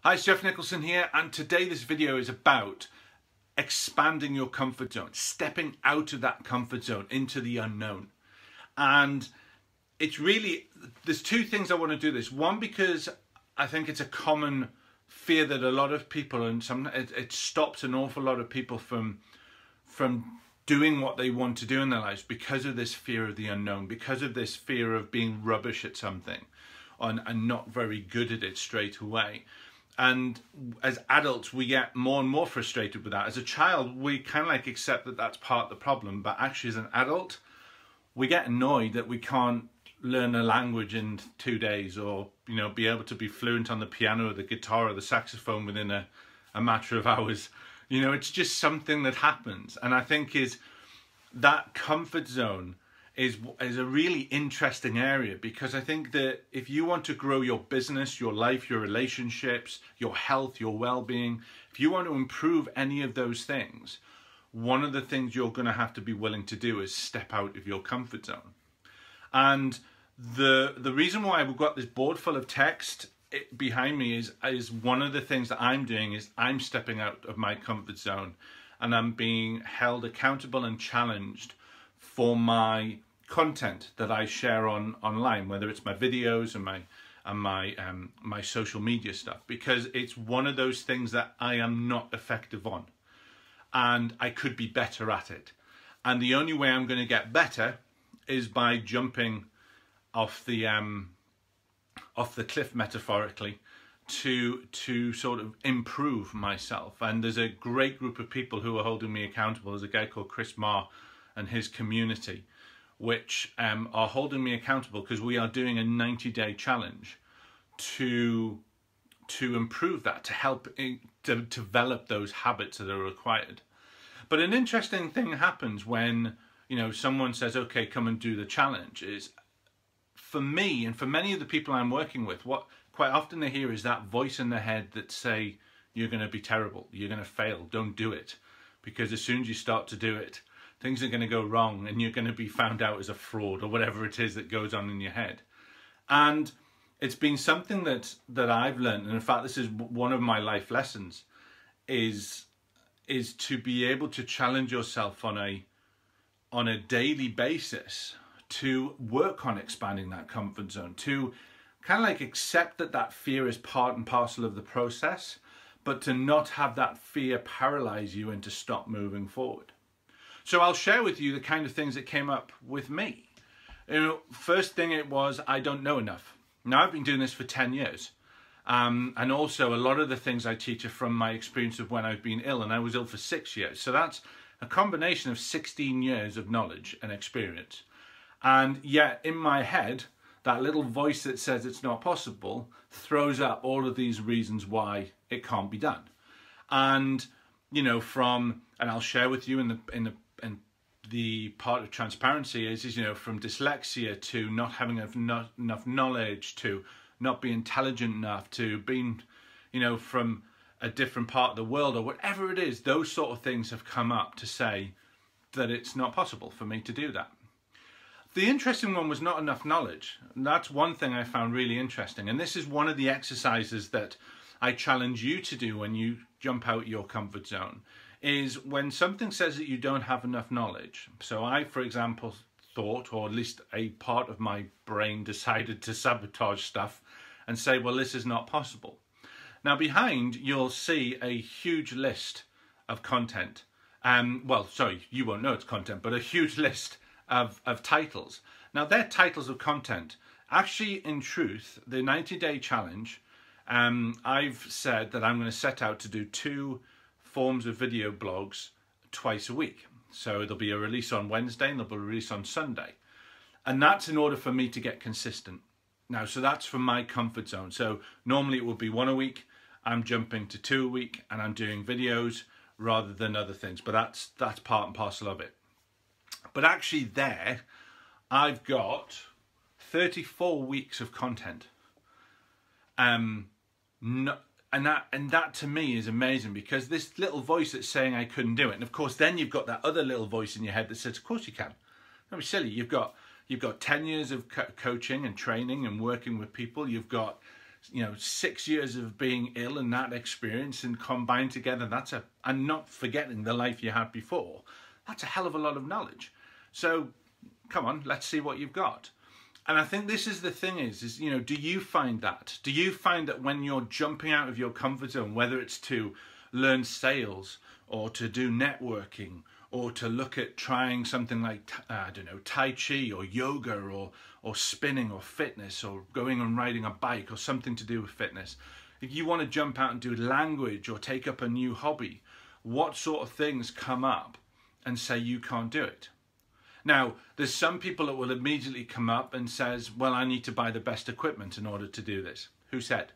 Hi, it's Jeff Nicholson here, and today this video is about expanding your comfort zone, stepping out of that comfort zone into the unknown. And it's really, there's two things I want to do this. One, because I think it's a common fear that a lot of people, and it stops an awful lot of people from doing what they want to do in their lives because of this fear of the unknown, because of this fear of being rubbish at something and not very good at it straight away. And as adults, we get more and more frustrated with that. As a child, we kind of like accept that that's part of the problem. But actually, as an adult, we get annoyed that we can't learn a language in 2 days, or be able to be fluent on the piano or the guitar or the saxophone within a matter of hours. It's just something that happens. And I think is that comfort zone is a really interesting area, because I think that if you want to grow your business, your life, your relationships, your health, your well-being, if you want to improve any of those things, one of the things you're going to have to be willing to do is step out of your comfort zone. And the reason why we've got this board full of text behind me is one of the things that I'm doing is I'm stepping out of my comfort zone, and I'm being held accountable and challenged for my content that I share online, whether it's my videos and my social media stuff, because it's one of those things that I am not effective on, and I could be better at it. And the only way I'm going to get better is by jumping off the cliff, metaphorically, to sort of improve myself. And there's a great group of people who are holding me accountable. There's a guy called Chris Marr and his community, which are holding me accountable, because we are doing a 90-day challenge to improve that, to help to develop those habits that are required. But an interesting thing happens when someone says, okay, come and do the challenge. Is, for me and for many of the people I'm working with, what quite often they hear is that voice in their head that say, you're going to be terrible, you're going to fail, don't do it, because as soon as you start to do it, things are going to go wrong and you're going to be found out as a fraud, or whatever it is that goes on in your head. And it's been something that I've learned, and in fact this is one of my life lessons, is to be able to challenge yourself on a daily basis to work on expanding that comfort zone, to kind of like accept that fear is part and parcel of the process, but to not have that fear paralyze you and to stop moving forward. So I'll share with you the kind of things that came up with me. First thing it was, I don't know enough. Now, I've been doing this for 10 years. And also a lot of the things I teach are from my experience of when I've been ill, and I was ill for 6 years. So that's a combination of 16 years of knowledge and experience. And yet in my head, that little voice that says it's not possible throws up all of these reasons why it can't be done. And, and I'll share with you in the part of transparency is from dyslexia to not having enough knowledge, to not being intelligent enough, to being, from a different part of the world, or whatever it is, those sort of things have come up to say that it's not possible for me to do that. The interesting one was not enough knowledge. And that's one thing I found really interesting. And this is one of the exercises that I challenge you to do when you jump out your comfort zone, is when something says that you don't have enough knowledge. So I, for example, thought, or at least a part of my brain decided to sabotage stuff and say, well, this is not possible. Now behind, you'll see a huge list of content. Well, sorry, you won't know it's content, but a huge list of titles. Now they're titles of content. Actually, in truth, the 90-day challenge, I've said that I'm going to set out to do 2 forms of video blogs twice a week. So there'll be a release on Wednesday and there'll be a release on Sunday. And that's in order for me to get consistent. Now, so that's from my comfort zone. So normally it would be 1 a week. I'm jumping to 2 a week, and I'm doing videos rather than other things. But that's part and parcel of it. But actually there, I've got 34 weeks of content. And that to me is amazing, because this little voice that's saying I couldn't do it, and of course then you've got that other little voice in your head that says, of course you can. Don't be silly. You've got 10 years of coaching and training and working with people. You've got 6 years of being ill and that experience and combined together, and not forgetting the life you had before, that's a hell of a lot of knowledge. So come on, let's see what you've got. And I think this is the thing is, do you find that? Do you find that when you're jumping out of your comfort zone, whether it's to learn sales or to do networking or to look at trying something like, Tai Chi or yoga or spinning or fitness or going and riding a bike or something to do with fitness, if you want to jump out and do language or take up a new hobby, what sort of things come up and say you can't do it? Now, there's some people that will immediately come up and says, well, I need to buy the best equipment in order to do this. Who said?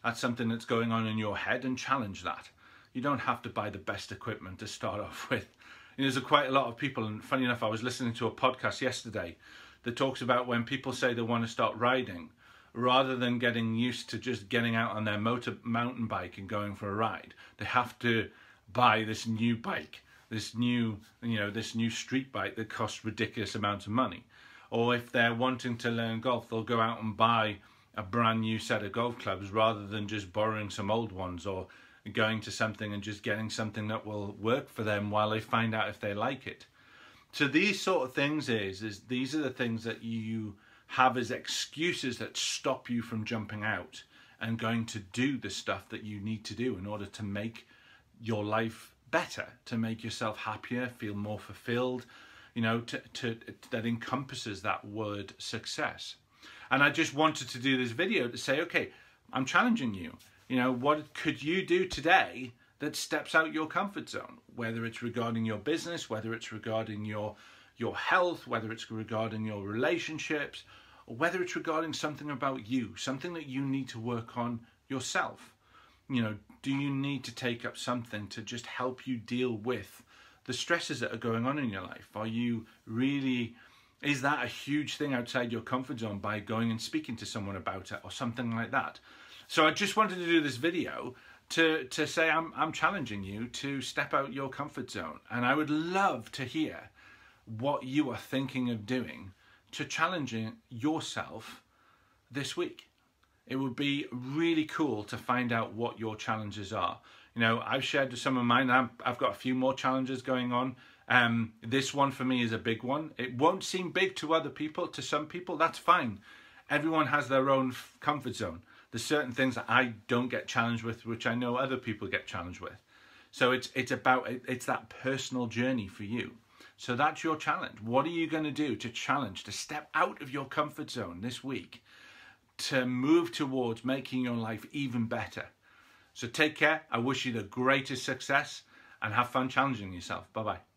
That's something that's going on in your head, and challenge that. You don't have to buy the best equipment to start off with. There's quite a lot of people, and funny enough, I was listening to a podcast yesterday that talks about when people say they want to start riding, rather than getting used to just getting out on their mountain bike and going for a ride, they have to buy this new bike, this new street bike that costs ridiculous amounts of money. Or if they're wanting to learn golf, they'll go out and buy a brand new set of golf clubs rather than just borrowing some old ones or going to something and just getting something that will work for them while they find out if they like it. So these sort of things these are the things that you have as excuses that stop you from jumping out and going to do the stuff that you need to do in order to make your life better, to make yourself happier, feel more fulfilled, that encompasses that word success. And I just wanted to do this video to say, okay, I'm challenging you. What could you do today that steps out your comfort zone? Whether it's regarding your business, whether it's regarding your health, whether it's regarding your relationships, or whether it's regarding something about you, something that you need to work on yourself. Do you need to take up something to just help you deal with the stresses that are going on in your life? Is that a huge thing outside your comfort zone by going and speaking to someone about it or something like that? So I just wanted to do this video to say I'm challenging you to step out your comfort zone. And I would love to hear what you are thinking of doing to challenging yourself this week. It would be really cool to find out what your challenges are. I've shared some of mine. I've got a few more challenges going on. This one for me is a big one. It won't seem big to other people. To some people, that's fine. Everyone has their own comfort zone. There's certain things that I don't get challenged with, which I know other people get challenged with. So it's that personal journey for you. So that's your challenge. What are you going to do to step out of your comfort zone this week, to move towards making your life even better? So take care. I wish you the greatest success and have fun challenging yourself. Bye-bye.